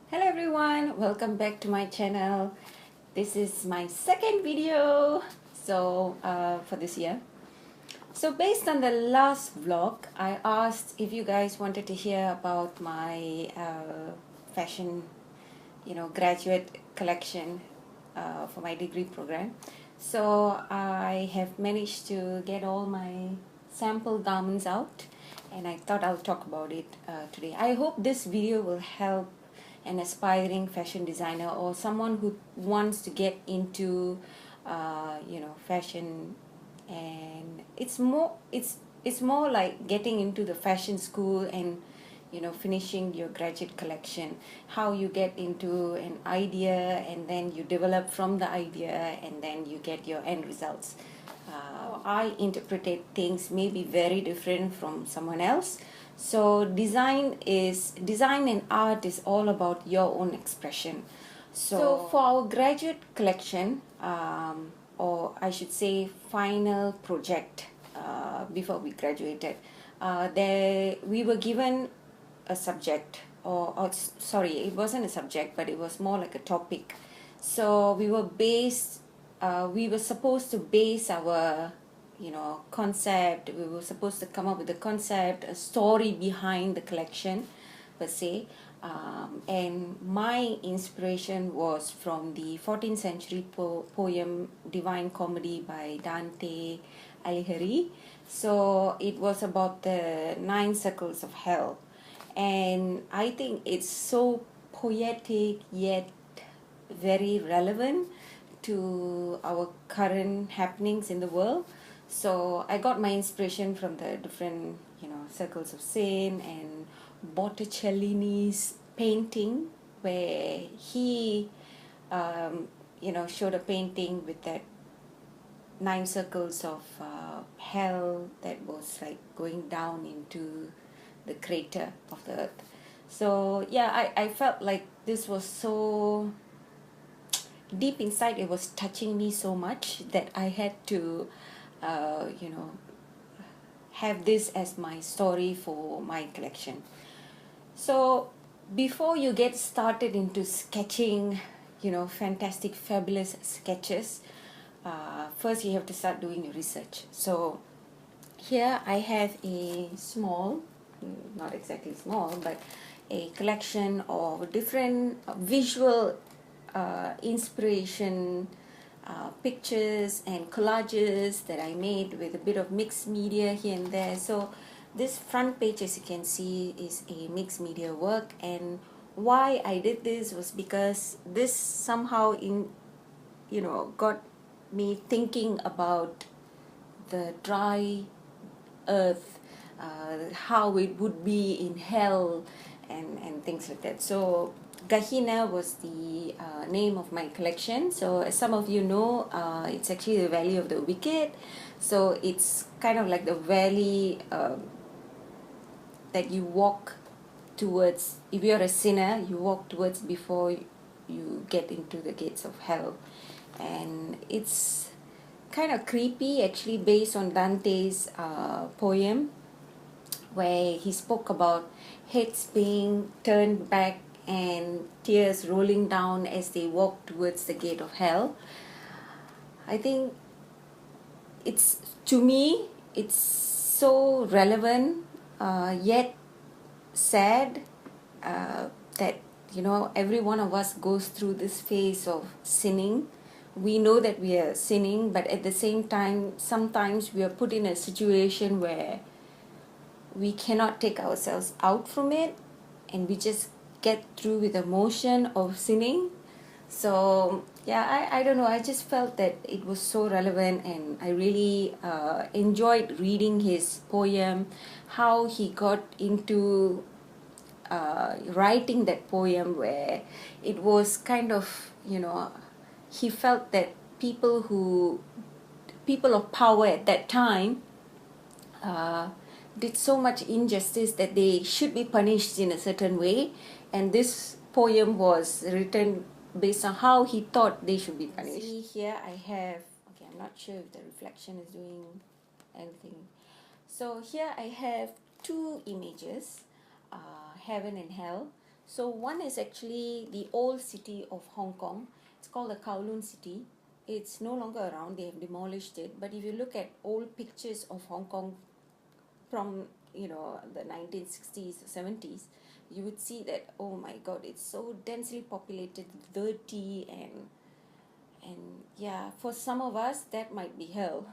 Hello everyone, welcome back to my channel. This is my second video for this year. So based on the last vlog, I asked if you guys wanted to hear about my fashion, graduate collection for my degree program. So I have managed to get all my sample garments out, and I thought I'll talk about it today. I hope this video will help an aspiring fashion designer or someone who wants to get into fashion. And it's more like getting into the fashion school and finishing your graduate collection, how you get into an idea and then you develop from the idea and then you get your end results. I interpreted things may be very different from someone else. So design and art is all about your own expression. So for our graduate collection, or I should say final project, before we graduated, we were given a subject, or sorry, it wasn't a subject, but it was more like a topic. So we were supposed to base our concept. We were supposed to come up with a concept, a story behind the collection per se. And my inspiration was from the 14th century poem Divine Comedy by Dante Alighieri. So it was about the 9 circles of hell, and I think it's so poetic yet very relevant to our current happenings in the world. So I got my inspiration from the different circles of sin and Botticelli's painting, where he showed a painting with that 9 circles of hell that was like going down into the crater of the earth. So yeah, I felt like this was so deep inside. It was touching me so much that I had to have this as my story for my collection. So before you get started into sketching fantastic fabulous sketches, first you have to start doing your research. So here I have a small, not exactly small, but a collection of different visual inspiration pictures and collages that I made with a bit of mixed media here and there. So this front page, as you can see, is a mixed media work. And why I did this was because this somehow got me thinking about the dry earth, how it would be in hell, and things like that. So Gehenna was the name of my collection. So as some of you know, it's actually the Valley of the Wicked. So it's kind of like the valley that you walk towards. If you're a sinner, you walk towards before you get into the gates of hell. And it's kind of creepy, actually, based on Dante's poem, where he spoke about heads being turned back and tears rolling down as they walk towards the gate of hell. I think to me, it's so relevant, yet sad, that every one of us goes through this phase of sinning. We know that we are sinning, but at the same time, sometimes we are put in a situation where we cannot take ourselves out from it, and we just get through with the motion of sinning. So yeah, I don't know, I just felt that it was so relevant, and I really enjoyed reading his poem, how he got into writing that poem, where it was kind of he felt that people of power at that time did so much injustice that they should be punished in a certain way, and this poem was written based on how he thought they should be punished. See, here I have, okay, I'm not sure if the reflection is doing anything. So here I have two images, heaven and hell. So one is actually the old city of Hong Kong. It's called the Kowloon City. It's no longer around, they have demolished it. But if you look at old pictures of Hong Kong from, you know, the 1960s or 70s, you would see that, oh my god, it's so densely populated, dirty, and yeah, for some of us that might be hell.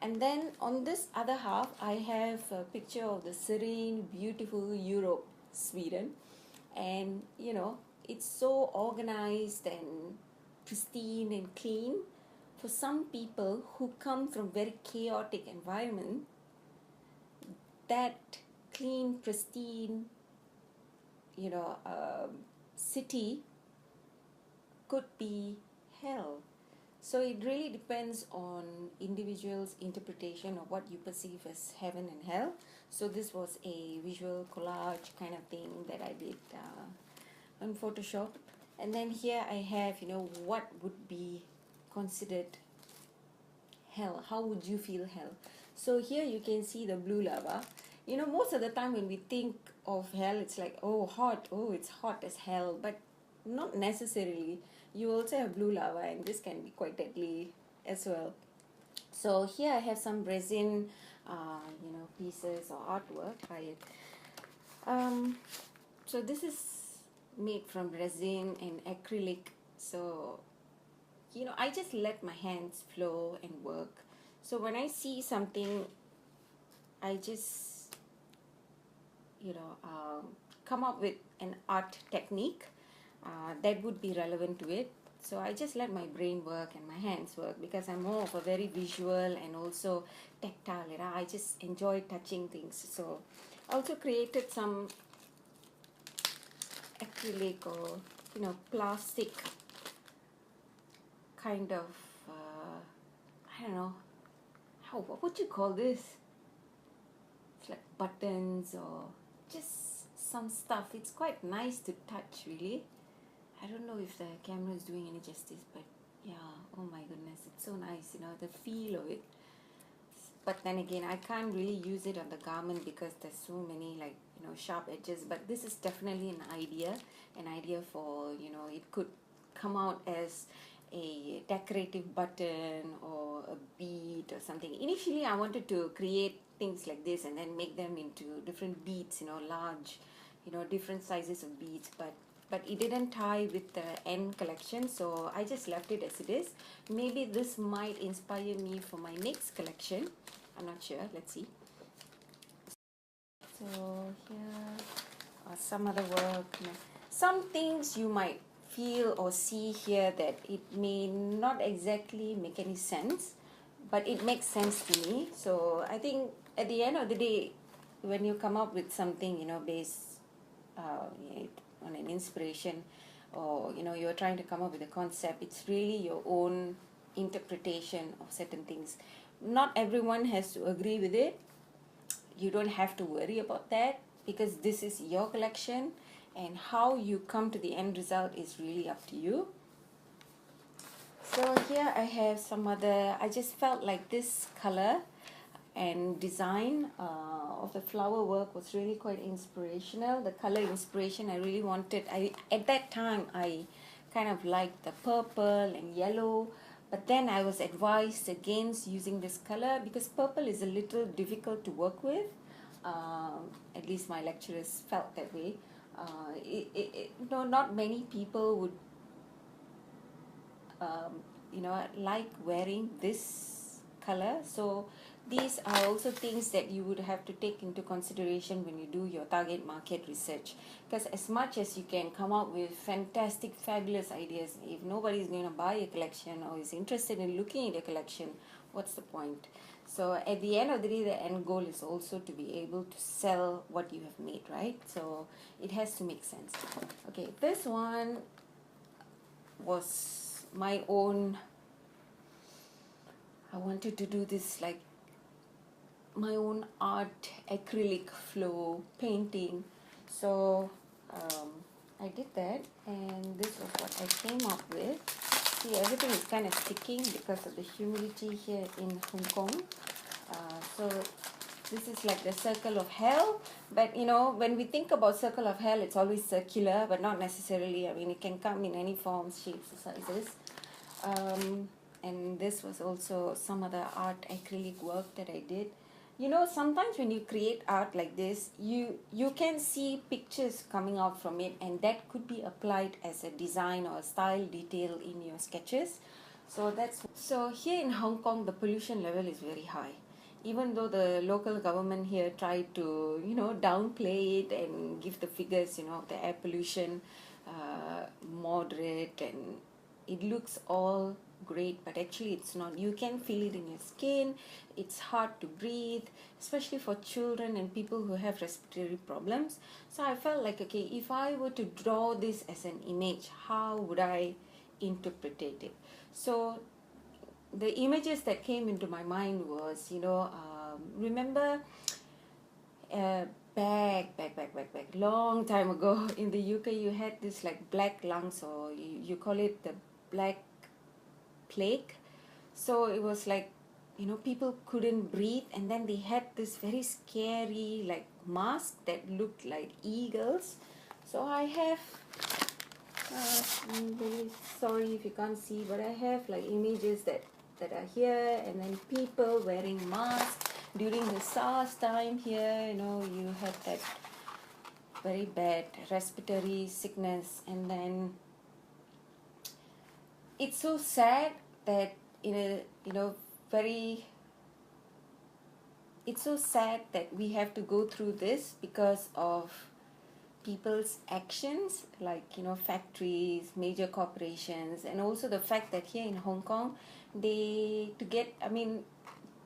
And then on this other half, I have a picture of the serene, beautiful Europe, Sweden. And you know, it's so organized and pristine and clean. For some people who come from very chaotic environment, that clean, pristine, you know, city could be hell. So it really depends on individuals' interpretation of what you perceive as heaven and hell. So this was a visual collage kind of thing that I did on Photoshop. And then here I have, you know, what would be considered hell. How would you feel hell? So here you can see the blue lava. You know, most of the time when we think of hell, it's like, oh, hot, oh, it's hot as hell. But not necessarily. You also have blue lava, and this can be quite deadly as well. So here I have some resin, you know, pieces or artwork. So this is made from resin and acrylic. So, you know, I just let my hands flow and work. So when I see something, I just, you know, come up with an art technique that would be relevant to it. So I just let my brain work and my hands work, because I'm more of a very visual and also tactile. You know? I just enjoy touching things. So I also created some acrylic or, you know, plastic kind of, I don't know, what would you call this? It's like buttons or just some stuff. It's quite nice to touch, really. I don't know if the camera is doing any justice, but yeah, oh my goodness, it's so nice, you know, the feel of it. But then again, I can't really use it on the garment because there's so many, like, you know, sharp edges. But this is definitely an idea for, you know, it could come out as a decorative button or a bead or something. Initially I wanted to create things like this and then make them into different beads, you know, large, you know, different sizes of beads, but it didn't tie with the end collection, so I just left it as it is. Maybe this might inspire me for my next collection. I'm not sure. Let's see. So here are some other work. Some things you might feel or see here that it may not exactly make any sense, but it makes sense to me. So I think at the end of the day, when you come up with something, you know, based on an inspiration, or, you know, you're trying to come up with a concept, it's really your own interpretation of certain things. Not everyone has to agree with it. You don't have to worry about that, because this is your collection, and how you come to the end result is really up to you. So here I have some other, I just felt like this color and design of the flower work was really quite inspirational. The color inspiration I really wanted, at that time I kind of liked the purple and yellow, but then I was advised against using this color because purple is a little difficult to work with. At least my lecturers felt that way. No, not many people would you know, like wearing this color. So these are also things that you would have to take into consideration when you do your target market research, because as much as you can come up with fantastic, fabulous ideas, if nobody is going to buy a collection or is interested in looking at a collection, what's the point? So at the end of the day, the end goal is also to be able to sell what you have made, right? So it has to make sense. Okay, this one was my own. I wanted to do this like my own art, acrylic flow painting. So I did that, and this was what I came up with. See, everything is kind of sticking because of the humidity here in Hong Kong. So This is like the circle of hell, but you know, when we think about circle of hell, it's always circular, but not necessarily. I mean, it can come in any forms, shapes, or sizes. And this was also some other art acrylic work that I did. You know, sometimes when you create art like this, you can see pictures coming out from it, and that could be applied as a design or a style detail in your sketches. So here in Hong Kong, the pollution level is very high. Even though the local government here tried to, you know, downplay it and give the figures, you know, the air pollution moderate, and it looks all great, but actually it's not. You can feel it in your skin. It's hard to breathe, especially for children and people who have respiratory problems. So I felt like, okay, if I were to draw this as an image, how would I interpret it? So the images that came into my mind was, you know, remember back long time ago in the UK, you had this like black lungs, or you call it the black plague. So it was like, you know, people couldn't breathe, and then they had this very scary like mask that looked like eagles. So I have I'm very sorry if you can't see, but I have like images that are here, and then people wearing masks during the SARS time here. You know, you had that very bad respiratory sickness, and then it's so sad that in a, you know, very it's so sad that we have to go through this because of people's actions, like, you know, factories, major corporations, and also the fact that here in Hong Kong,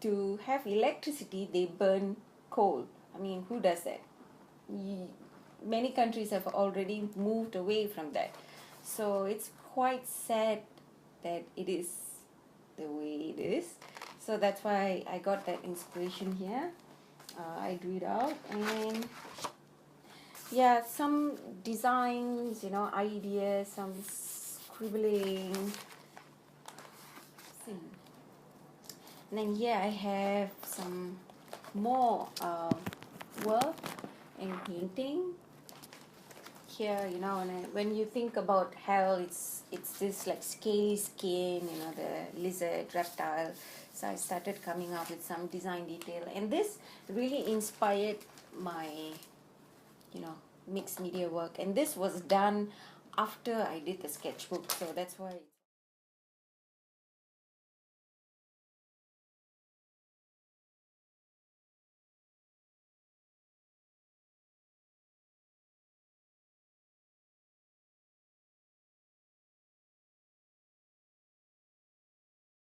to have electricity, they burn coal. I mean, who does that? Many countries have already moved away from that. So it's quite sad that it is the way it is. So that's why I got that inspiration here. I drew it out, and yeah, some designs, you know, ideas, some scribbling. See. And then here I have some more work in painting. Here, you know, when you think about hell, it's this like scaly skin, you know, the lizard, reptile. So I started coming up with some design detail, and this really inspired my, you know, mixed media work, and this was done after I did the sketchbook, so that's why